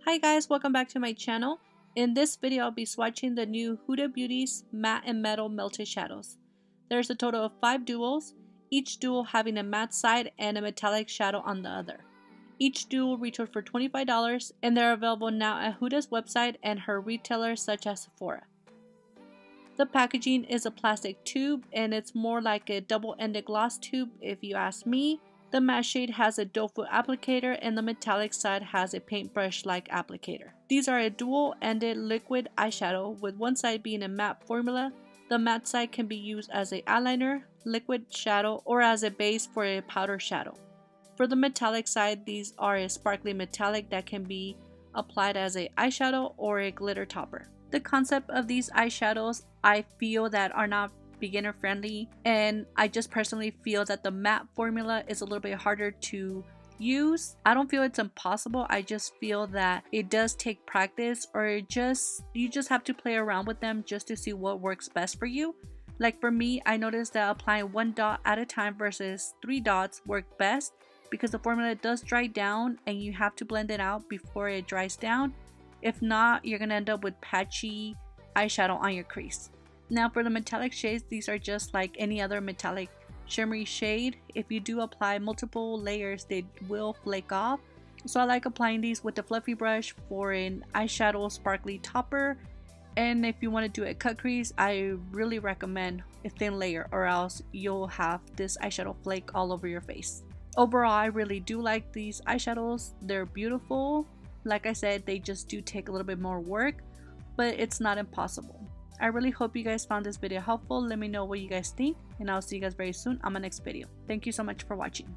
Hi guys, welcome back to my channel. In this video I'll be swatching the new Huda Beauty's Matte and Metal Melted Shadows. There's a total of 5 duals, each dual having a matte side and a metallic shadow on the other. Each dual retailed for $25 and they're available now at Huda's website and her retailers such as Sephora. The packaging is a plastic tube and it's more like a double-ended gloss tube if you ask me. The matte shade has a doe foot applicator and the metallic side has a paintbrush-like applicator. These are a dual-ended liquid eyeshadow with one side being a matte formula. The matte side can be used as an eyeliner, liquid shadow, or as a base for a powder shadow. For the metallic side, these are a sparkly metallic that can be applied as an eyeshadow or a glitter topper. The concept of these eyeshadows I feel that are not beginner friendly, and I just personally feel that the matte formula is a little bit harder to use. I don't feel it's impossible, I just feel that it does take practice, or you just have to play around with them just to see what works best for you. Like for me, I noticed that applying 1 dot at a time versus 3 dots work best because the formula does dry down and you have to blend it out before it dries down. If not, you're gonna end up with patchy eyeshadow on your crease. Now for the metallic shades, these are just like any other metallic shimmery shade. If you do apply multiple layers, they will flake off. So I like applying these with the fluffy brush for an eyeshadow sparkly topper. And if you want to do a cut crease, I really recommend a thin layer or else you'll have this eyeshadow flake all over your face. Overall, I really do like these eyeshadows. They're beautiful. Like I said, they just do take a little bit more work, but it's not impossible. I really hope you guys found this video helpful. Let me know what you guys think and I'll see you guys very soon on my next video. Thank you so much for watching.